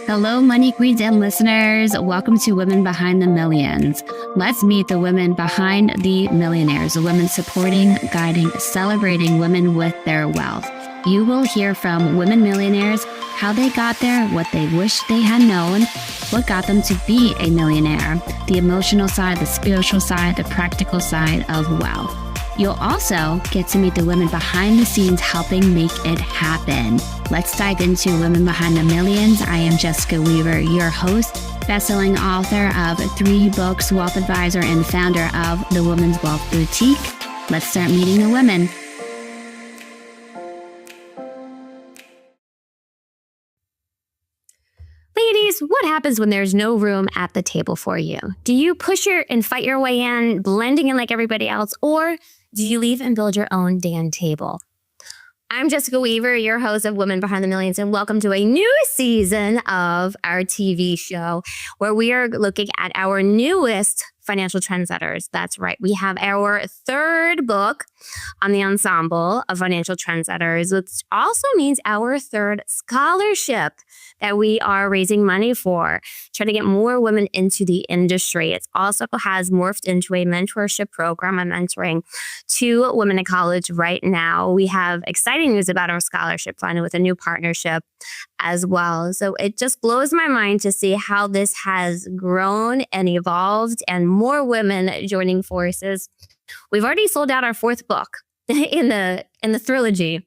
Hello, Money Queens and listeners. Welcome to Women Behind the Millions. Let's meet the women behind the millionaires, the women supporting, guiding, celebrating women with their wealth. You will hear from women millionaires, how they got there, what they wish they had known, what got them to be a millionaire, the emotional side, the spiritual side, the practical side of wealth. You'll also get to meet the women behind the scenes helping make it happen. Let's dive into Women Behind the Millions. I am Jessica Weaver, your host, best-selling author of 3 books, wealth advisor, and founder of the Women's Wealth Boutique. Let's start meeting the women. Ladies, what happens when there's no room at the table for you? Do you push and fight your way in, blending in like everybody else, or do you leave and build your own damn table? I'm Jessica Weaver, your host of Women Behind the Millions, and welcome to a new season of our TV show where we are looking at our newest Financial Trendsetters. That's right. We have our 3rd book on the ensemble of Financial Trendsetters, which also means our 3rd scholarship that we are raising money for, trying to get more women into the industry. It also has morphed into a mentorship program. I'm mentoring 2 women in college right now. We have exciting news about our scholarship fund with a new partnership as well. So it just blows my mind to see how this has grown and evolved and more women joining forces. We've already sold out our 4th book in the trilogy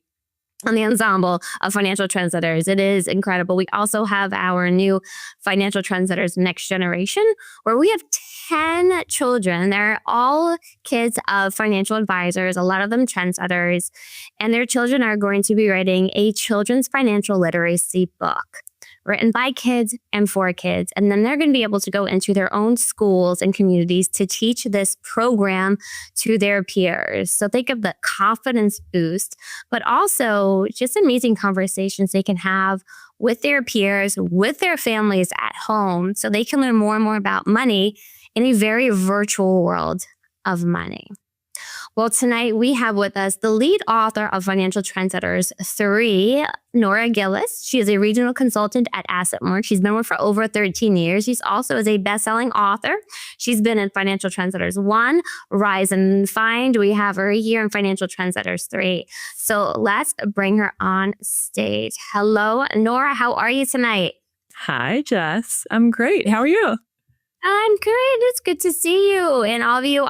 on the ensemble of Financial Trendsetters. It is incredible. We also have our new Financial Trendsetters Next Generation, where we have 10 children. They're all kids of financial advisors, a lot of them trendsetters, and their children are going to be writing a children's financial literacy book written by kids and for kids. And then they're going to be able to go into their own schools and communities to teach this program to their peers. So think of the confidence boost, but also just amazing conversations they can have with their peers, with their families at home, so they can learn more and more about money in a very virtual world of money. Well, tonight we have with us the lead author of Financial Trendsetters 3, Nora Gillis. She is a regional consultant at AssetMark. She's been with for over 13 years. She's also is a best-selling author. She's been in Financial Trendsetters 1, Rise and Find. We have her here in Financial Trendsetters 3. So let's bring her on stage. Hello, Nora. How are you tonight? Hi, Jess. I'm great. How are you? I'm good. It's good to see you. And all of you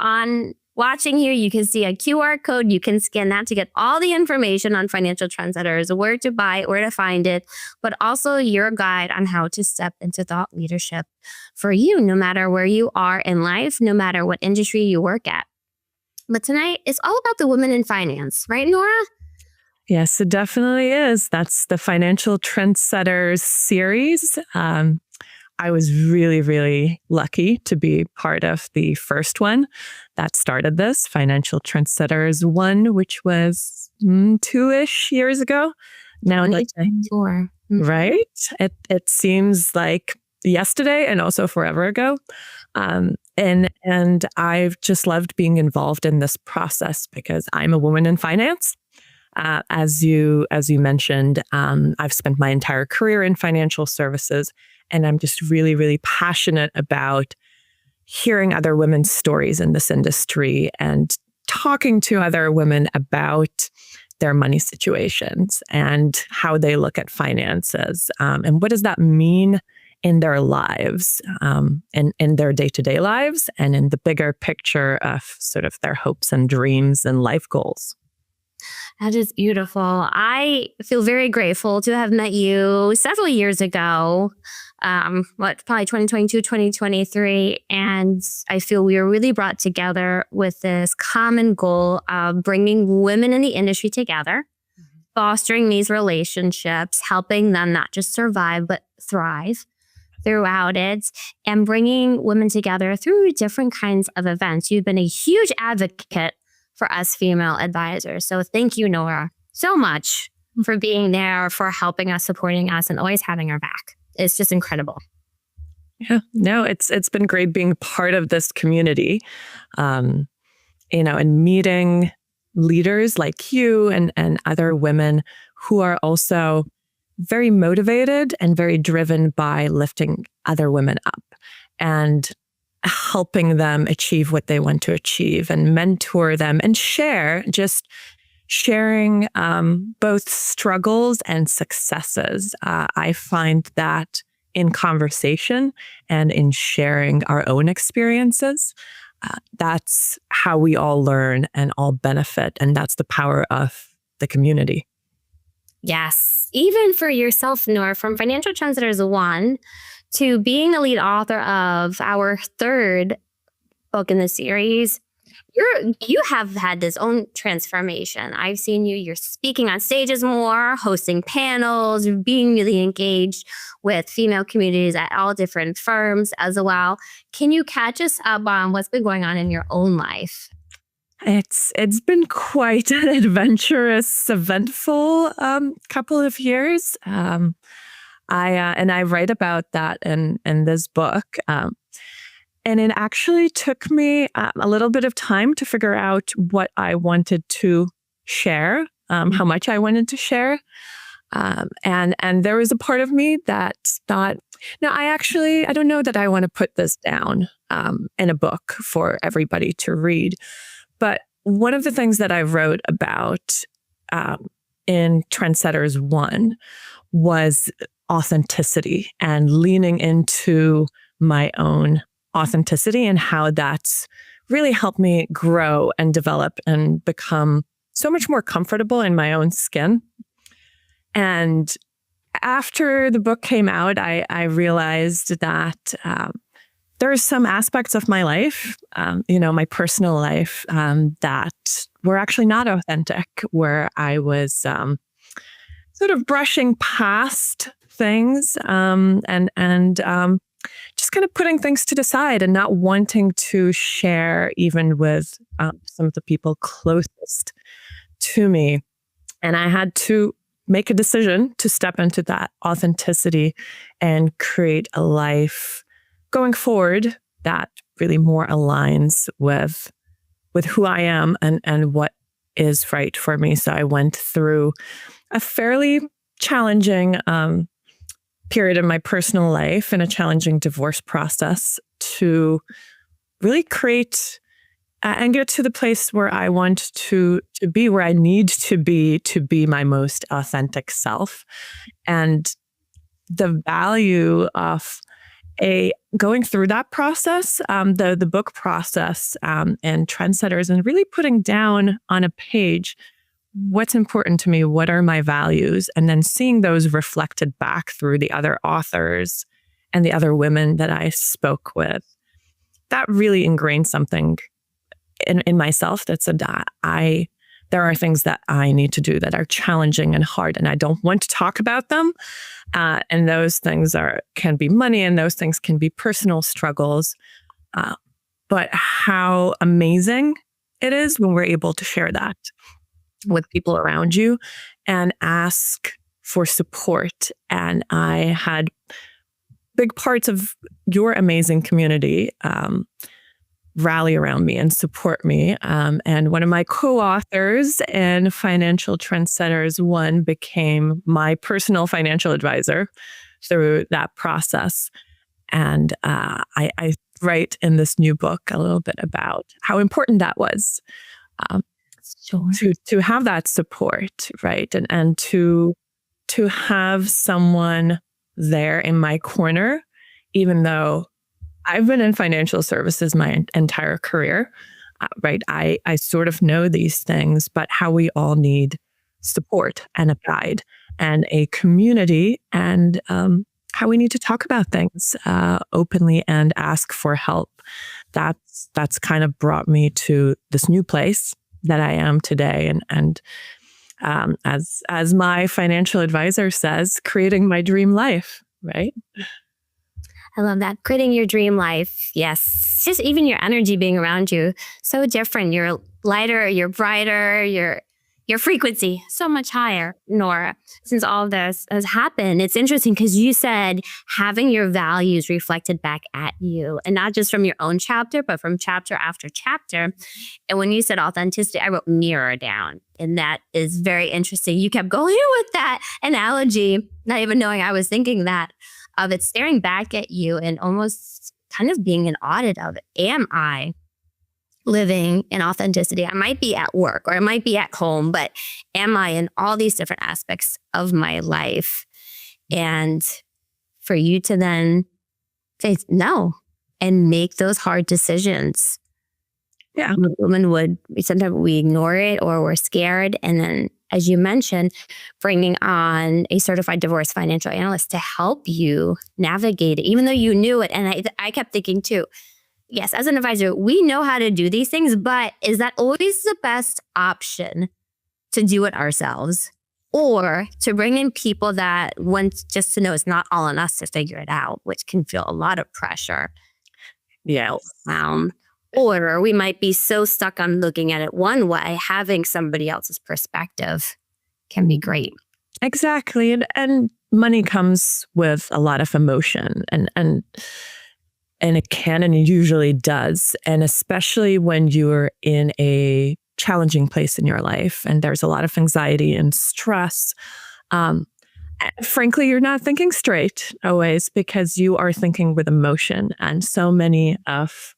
watching here, you can see a QR code. You can scan that to get all the information on Financial Trendsetters, where to buy it, where to find it, but also your guide on how to step into thought leadership for you, no matter where you are in life, no matter what industry you work at. But tonight, it's all about the women in finance, right, Nora? Yes, it definitely is. That's the Financial Trendsetters series. I was really, really lucky to be part of the first one that started this, Financial Trendsetters 1, which was 2-ish years ago. Now, right? It seems like yesterday and also forever ago. And I've just loved being involved in this process because I'm a woman in finance. As you mentioned, I've spent my entire career in financial services. And I'm just really, really passionate about hearing other women's stories in this industry and talking to other women about their money situations and how they look at finances. And what does that mean in their lives, and in their day-to-day lives, and in the bigger picture of sort of their hopes and dreams and life goals. That is beautiful. I feel very grateful to have met you several years ago, probably 2022, 2023. And I feel we were really brought together with this common goal of bringing women in the industry together, fostering these relationships, helping them not just survive, but thrive throughout it, and bringing women together through different kinds of events. You've been a huge advocate for us female advisors. So thank you, Nora, so much for being there, for helping us, supporting us, and always having our back. It's just incredible. Yeah, no, it's been great being part of this community, and meeting leaders like you and other women who are also very motivated and very driven by lifting other women up and helping them achieve what they want to achieve and mentor them and sharing both struggles and successes. I find that in conversation and in sharing our own experiences, that's how we all learn and all benefit. And that's the power of the community. Yes. Even for yourself, Nora, from Financial Trendsetters 1 to being the lead author of our third book in the series, you have had this own transformation. I've seen you're speaking on stages more, hosting panels, being really engaged with female communities at all different firms as well. Can you catch us up on what's been going on in your own life? It's been quite an adventurous, eventful couple of years. I write about that in this book. And it actually took me a little bit of time to figure out what I wanted to share, how much I wanted to share. And there was a part of me that thought, no, I don't know that I want to put this down in a book for everybody to read. But one of the things that I wrote about in Trendsetters 1 was authenticity and leaning into my own authenticity and how that's really helped me grow and develop and become so much more comfortable in my own skin. And after the book came out, I realized that there are some aspects of my life, my personal life, that were actually not authentic, where I was sort of brushing past things and just kind of putting things to the side and not wanting to share even with some of the people closest to me. And I had to make a decision to step into that authenticity and create a life going forward that really more aligns with who I am and what is right for me. So I went through a fairly challenging period in my personal life and a challenging divorce process to really create and get to the place where I want to be, where I need to be my most authentic self. And the value of going through that process, the book process and Trendsetters, and really putting down on a page what's important to me, what are my values, and then seeing those reflected back through the other authors and the other women that I spoke with. That really ingrained something in myself that said that there are things that I need to do that are challenging and hard, and I don't want to talk about them. And those things can be money, and those things can be personal struggles. But how amazing it is when we're able to share that with people around you and ask for support. And I had big parts of your amazing community rally around me and support me. And one of my co-authors in Financial Trendsetters 1 became my personal financial advisor through that process. And I write in this new book a little bit about how important that was. Sure. To have that support, right? And to have someone there in my corner, even though I've been in financial services my entire career, right? I sort of know these things, but how we all need support and a guide and a community, and how we need to talk about things openly and ask for help. That's kind of brought me to this new place that I am today. And as my financial advisor says, creating my dream life, right? I love that. Creating your dream life. Yes. Just even your energy being around you. So different. You're lighter, you're brighter, you're your frequency so much higher, Nora, since all of this has happened. It's interesting because you said having your values reflected back at you, and not just from your own chapter, but from chapter after chapter. And when you said authenticity, I wrote mirror down. And that is very interesting. You kept going with that analogy, not even knowing I was thinking that, of it staring back at you and almost kind of being an audit of, am I living in authenticity? I might be at work or I might be at home, but am I in all these different aspects of my life? And for you to then say no and make those hard decisions. Yeah. Women would, sometimes we ignore it or we're scared. And then, as you mentioned, bringing on a certified divorce financial analyst to help you navigate it, even though you knew it. And I kept thinking too, yes, as an advisor, we know how to do these things, but is that always the best option to do it ourselves, or to bring in people that want just to know it's not all on us to figure it out, which can feel a lot of pressure. Yeah. Or we might be so stuck on looking at it one way, having somebody else's perspective can be great. Exactly. And money comes with a lot of emotion, and it can and it usually does. And especially when you're in a challenging place in your life and there's a lot of anxiety and stress. Frankly, you're not thinking straight always because you are thinking with emotion. And so many of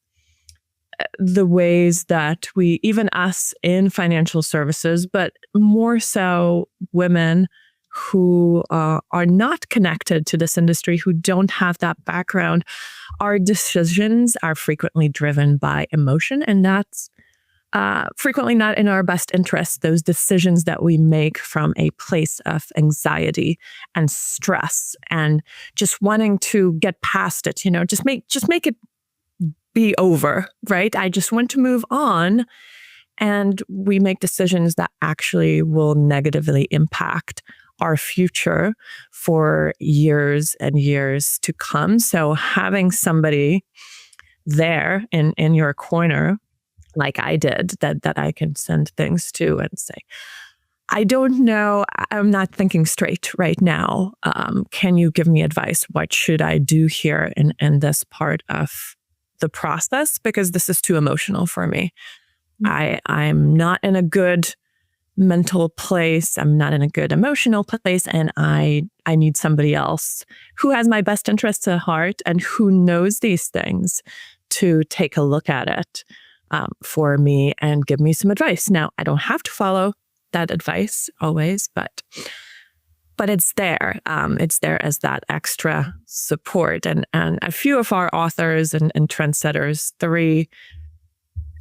the ways that we, even us in financial services, but more so women who are not connected to this industry, who don't have that background, our decisions are frequently driven by emotion. And that's frequently not in our best interest, those decisions that we make from a place of anxiety and stress and just wanting to get past it, just make it be over, right? I just want to move on. And we make decisions that actually will negatively impact our future for years and years to come. So having somebody there in your corner, like I did, that I can send things to and say, I don't know, I'm not thinking straight right now. Can you give me advice? What should I do here in this part of the process? Because this is too emotional for me. I'm not in a good mental place. I'm not in a good emotional place. And I need somebody else who has my best interests at heart and who knows these things to take a look at it for me and give me some advice. Now, I don't have to follow that advice always, but it's there. It's there as that extra support. And a few of our authors and trendsetters, 3,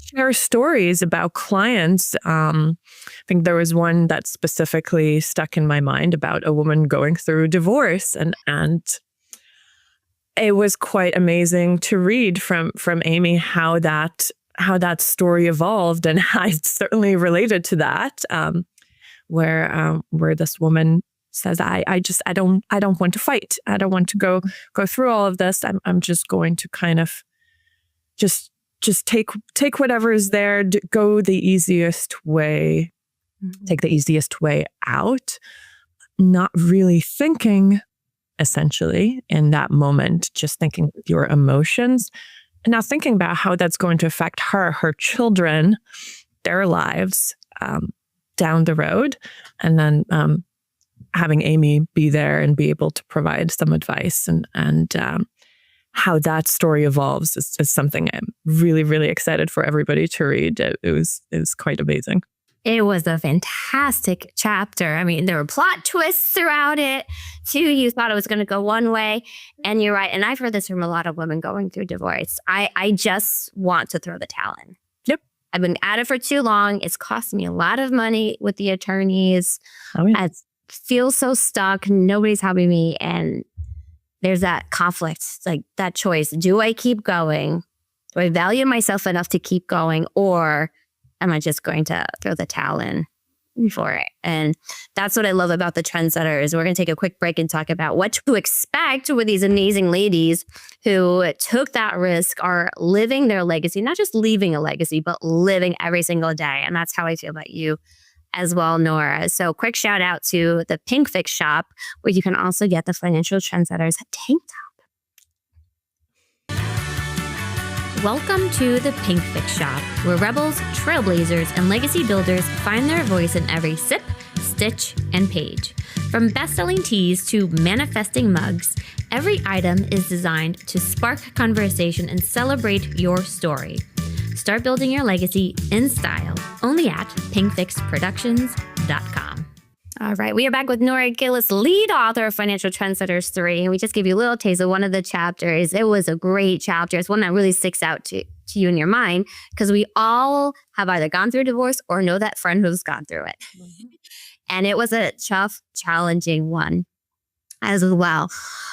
share stories about clients. I think there was one that specifically stuck in my mind about a woman going through divorce, and it was quite amazing to read from Amy how that story evolved, and I certainly related to that. Where this woman says, I don't want to fight. I don't want to go through all of this. I'm just going to kind of just take whatever is there, go the easiest way, take the easiest way out, not really thinking, essentially, in that moment, just thinking with your emotions, and now thinking about how that's going to affect her children, their lives down the road, and then having Amy be there and be able to provide some advice and how that story evolves is something I'm really, really excited for everybody to read. It was quite amazing. It was a fantastic chapter. I mean, there were plot twists throughout it, too. You thought it was going to go one way, and you're right. And I've heard this from a lot of women going through divorce. I just want to throw the towel in. Yep. I've been at it for too long. It's cost me a lot of money with the attorneys. Oh, yeah. I feel so stuck. Nobody's helping me. And there's that conflict, like that choice. Do I keep going? Do I value myself enough to keep going? Or am I just going to throw the towel in for it? And that's what I love about the Trendsetters. We're going to take a quick break and talk about what to expect with these amazing ladies who took that risk, are living their legacy, not just leaving a legacy, but living every single day. And that's how I feel about you, as well, Nora. So quick shout out to the Pink Fix shop, where you can also get the Financial Trendsetters tank top. Welcome to the Pink Fix shop, where rebels, trailblazers, and legacy builders find their voice in every sip, stitch, and page. From best-selling teas to manifesting mugs, every item is designed to spark conversation and celebrate your story. Start building your legacy in style, only at pinkfixproductions.com. All right, we are back with Nora Gillis, lead author of Financial Trendsetters 3. And we just gave you a little taste of one of the chapters. It was a great chapter. It's one that really sticks out to you in your mind, because we all have either gone through a divorce or know that friend who's gone through it. Mm-hmm. And it was a tough, challenging one as well.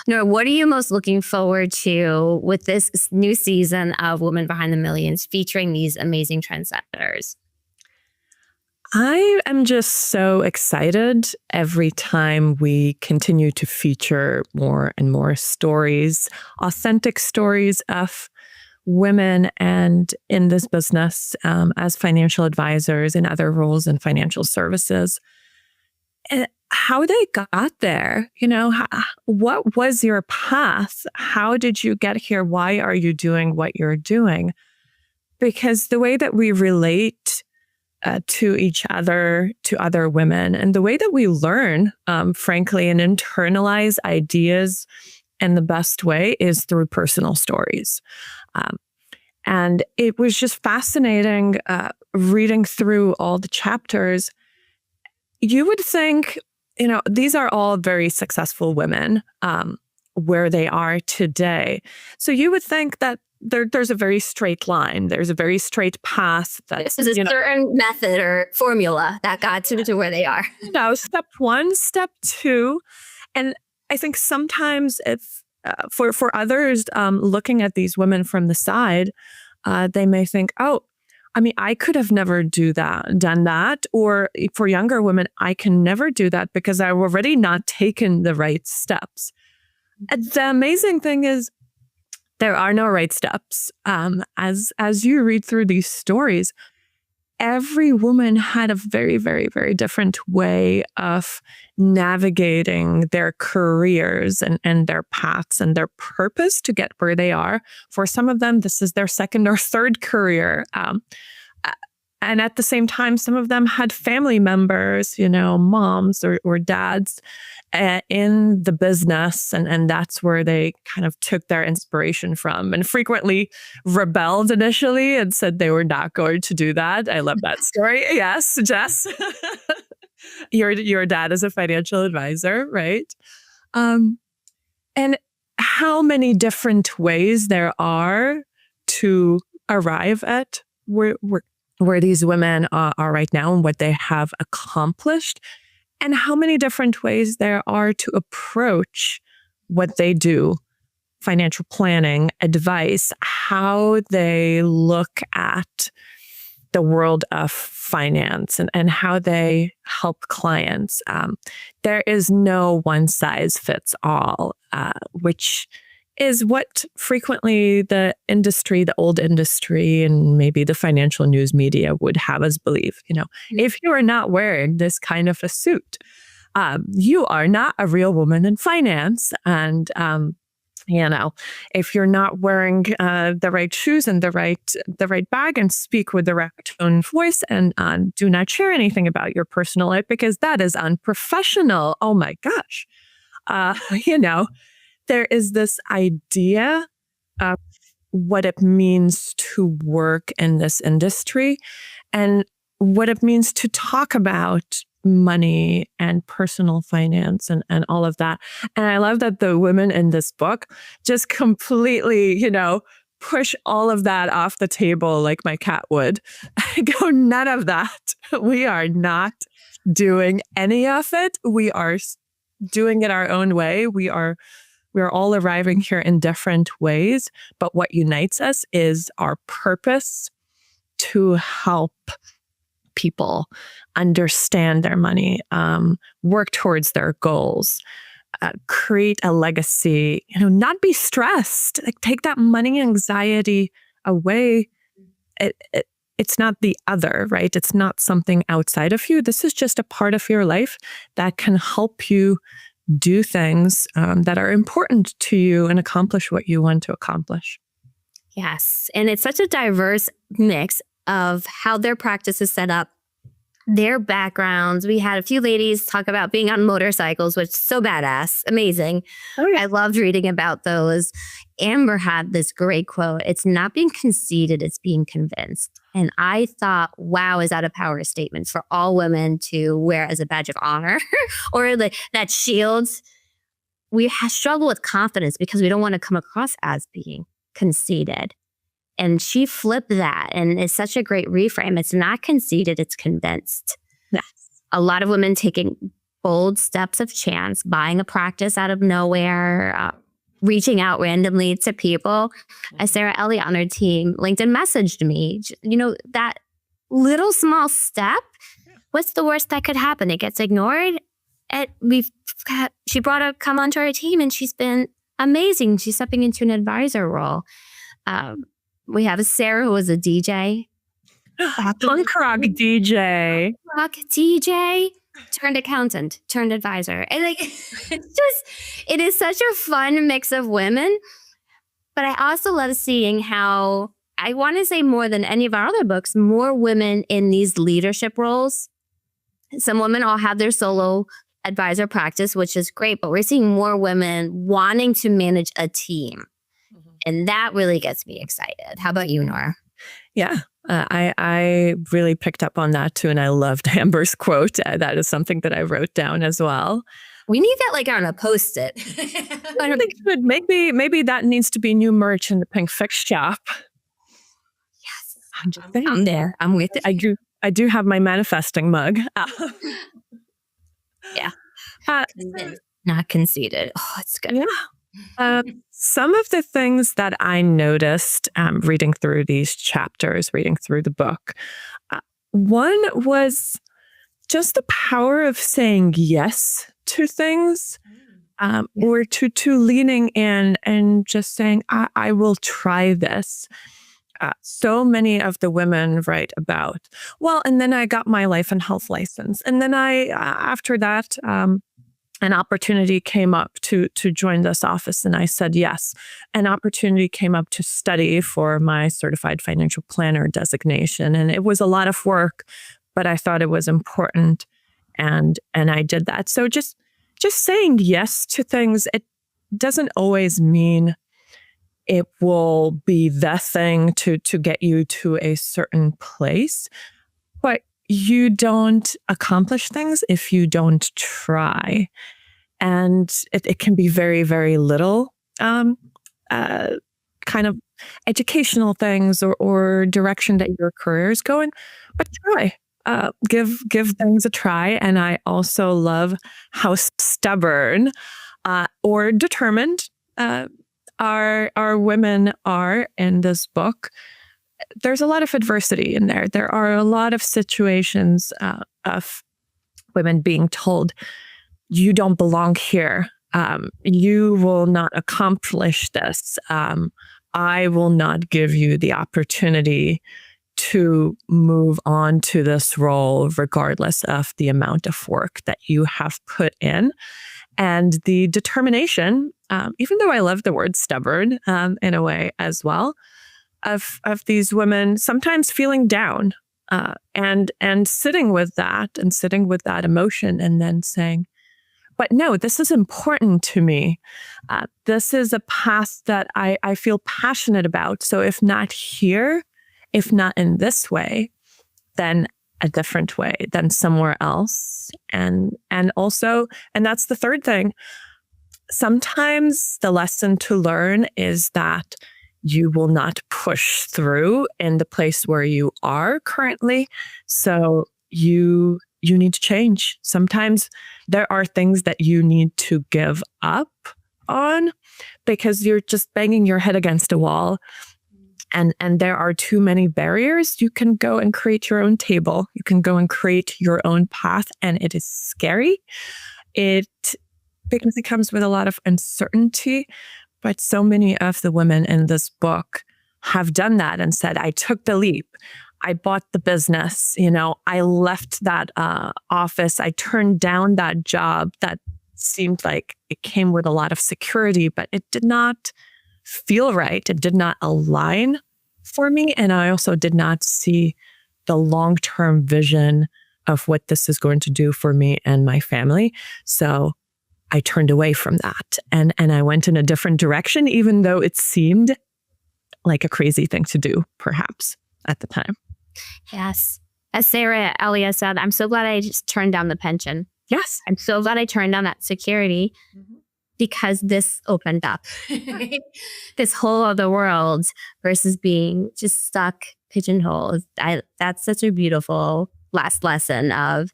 Nora, what are you most looking forward to with this new season of Women Behind the Millions featuring these amazing trendsetters? I am just so excited every time we continue to feature more and more stories, authentic stories of women and in this business as financial advisors and other roles in financial services. And how they got there, what was your path? How did you get here? Why are you doing what you're doing? Because the way that we relate to each other, to other women, and the way that we learn, frankly, and internalize ideas in the best way is through personal stories. And it was just fascinating reading through all the chapters. You would think, these are all very successful women where they are today. So you would think that there's a very straight line. There's a very straight path. This is a certain method or formula that got to where they are. Step one, step two. And I think sometimes if for others looking at these women from the side, they may think, I could have never done that. Or for younger women, I can never do that because I've already not taken the right steps. And the amazing thing is there are no right steps. As you read through these stories, every woman had a very, very, very different way of navigating their careers and their paths and their purpose to get where they are. For some of them, this is their second or third career. And at the same time, some of them had family members, moms or dads in the business. And that's where they kind of took their inspiration from, and frequently rebelled initially and said they were not going to do that. I love that story. Yes, Jess. Your dad is a financial advisor, right? And how many different ways there are to arrive at where these women are right now and what they have accomplished, and how many different ways there are to approach what they do, financial planning, advice, how they look at the world of finance and how they help clients. There is no one size fits all, which is what frequently the old industry, and maybe the financial news media would have us believe. If you are not wearing this kind of a suit, you are not a real woman in finance. And, if you're not wearing the right shoes and the right bag and speak with the right tone of voice and do not share anything about your personal life because that is unprofessional. Oh my gosh. There is this idea of what it means to work in this industry and what it means to talk about money and personal finance and all of that. And I love that the women in this book just completely, push all of that off the table like my cat would. I go, none of that. We are not doing any of it. We are doing it our own way. We are all arriving here in different ways, but what unites us is our purpose to help people understand their money, work towards their goals, create a legacy, not be stressed, like take that money anxiety away. it's not the other, right? It's not something outside of you. This is just a part of your life that can help you do things that are important to you and accomplish what you want to accomplish. Yes. And it's such a diverse mix of how their practice is set up, their backgrounds. We had a few ladies talk about being on motorcycles, which is so badass, amazing. Oh, yeah. I loved reading about those. Amber had this great quote. It's not being conceited, it's being convinced. And I thought, wow, is that a power statement for all women to wear as a badge of honor or that shield? We struggle with confidence because we don't want to come across as being conceited. And she flipped that. And it's such a great reframe. It's not conceited, it's convinced. Yes. A lot of women taking bold steps of chance, buying a practice out of nowhere, reaching out randomly to people. As Sarah Elliott on her team, LinkedIn messaged me, that little small step, what's the worst that could happen? It gets ignored. She brought her come onto our team and she's been amazing. She's stepping into an advisor role. We have a Sarah who was a DJ. Punk rock DJ. Rock DJ turned accountant, turned advisor. And it is such a fun mix of women. But I also love seeing how, I want to say more than any of our other books, more women in these leadership roles. Some women all have their solo advisor practice, which is great, but we're seeing more women wanting to manage a team. And that really gets me excited. How about you, Nora? Yeah, I really picked up on that too. And I loved Amber's quote. That is something that I wrote down as well. We need that on a Post-it. I think good. Maybe that needs to be new merch in the Pink Fix shop. Yes. I'm just saying. I'm there. I'm with it. I do have my manifesting mug. Yeah. Not conceited. Oh, it's good. Yeah. Some of the things that I noticed reading through these chapters, reading through the book, one was just the power of saying yes to things, or to leaning in and just saying, I will try this. So many of the women write about, well, and then I got my life and health license. And then after that, an opportunity came up to join this office. And I said yes. An opportunity came up to study for my certified financial planner designation. And it was a lot of work, but I thought it was important. And I did that. So just saying yes to things, it doesn't always mean it will be the thing to get you to a certain place. But you don't accomplish things if you don't try. And it can be very, very little kind of educational things or direction that your career is going, but try. Give things a try. And I also love how stubborn or determined our women are in this book. There's a lot of adversity in there. There are a lot of situations of women being told, you don't belong here. You will not accomplish this. I will not give you the opportunity to move on to this role, regardless of the amount of work that you have put in. And the determination, even though I love the word stubborn in a way as well, of these women sometimes feeling down and sitting with that emotion and then saying, but no, this is important to me. This is a path that I feel passionate about. So if not here, if not in this way, then a different way, then somewhere else. And also, and that's the third thing, sometimes the lesson to learn is that you will not push through in the place where you are currently. So you need to change. Sometimes there are things that you need to give up on because you're just banging your head against a wall. And there are too many barriers. You can go and create your own table. You can go and create your own path. And it is scary. Because it comes with a lot of uncertainty. But so many of the women in this book have done that and said, I took the leap. I bought the business. I left that office. I turned down that job that seemed like it came with a lot of security, but it did not feel right. It did not align for me. And I also did not see the long-term vision of what this is going to do for me and my family. So I turned away from that and I went in a different direction, even though it seemed like a crazy thing to do, perhaps, at the time. Yes. As Sarah Elia said, I'm so glad I just turned down the pension. Yes. I'm so glad I turned down that security because this opened up this whole other world versus being just stuck pigeonholed. That's such a beautiful last lesson of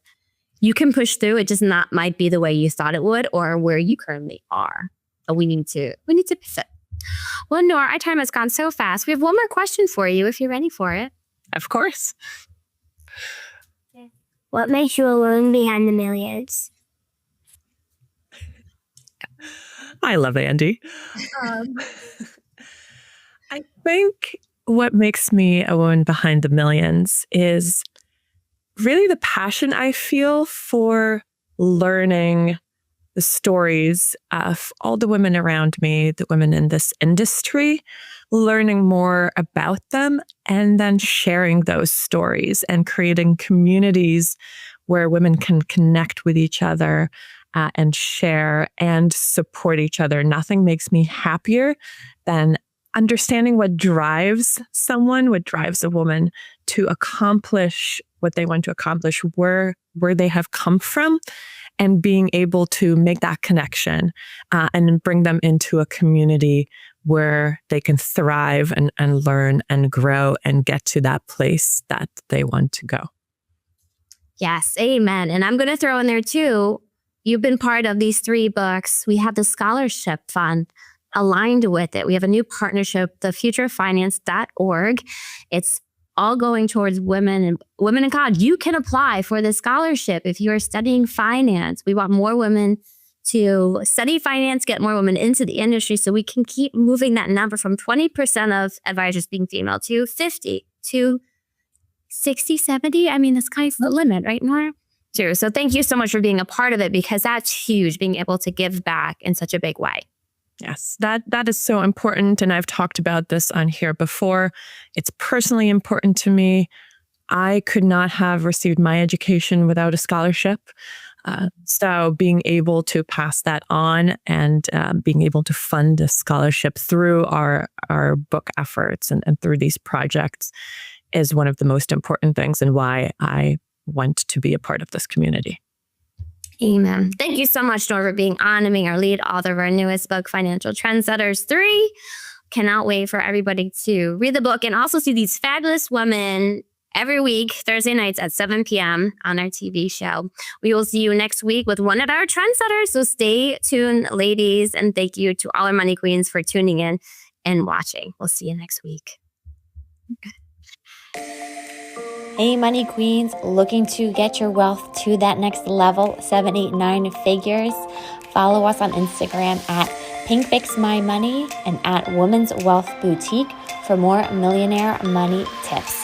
you can push through. It just might be the way you thought it would or where you currently are. But we need to pivot. Well, Nora, our time has gone so fast. We have one more question for you if you're ready for it. Of course. What makes you alone behind the millions? I love Andy. I think what makes me a woman behind the millions is really the passion I feel for learning the stories of all the women around me, the women in this industry, learning more about them, and then sharing those stories and creating communities where women can connect with each other and share and support each other. Nothing makes me happier than understanding what drives someone, what drives a woman to accomplish what they want to accomplish, where they have come from, and being able to make that connection and bring them into a community where they can thrive and learn and grow and get to that place that they want to go. Yes, amen. And I'm going to throw in there too, you've been part of these 3 books. We have the scholarship fund aligned with it. We have a new partnership, the futurefinance.org. It's all going towards women in college. You can apply for the scholarship if you are studying finance. We want more women to study finance, get more women into the industry so we can keep moving that number from 20% of advisors being female to 50 to 60, 70. I mean, that's kind of the limit, right, Nora? True. So thank you so much for being a part of it because that's huge, being able to give back in such a big way. Yes, that is so important. And I've talked about this on here before. It's personally important to me. I could not have received my education without a scholarship. So being able to pass that on and being able to fund a scholarship through our book efforts and through these projects is one of the most important things and why I want to be a part of this community. Amen. Thank you so much, Nora, for being on and being our lead author of our newest book, Financial Trendsetters 3. Cannot wait for everybody to read the book and also see these fabulous women every week, Thursday nights at 7 p.m. on our TV show. We will see you next week with one of our trendsetters. So stay tuned, ladies. And thank you to all our money queens for tuning in and watching. We'll see you next week. Hey, money queens, looking to get your wealth to that next level, 7, 8, 9 figures? Follow us on Instagram at PinkFixMyMoney and at Women's Wealth Boutique for more millionaire money tips.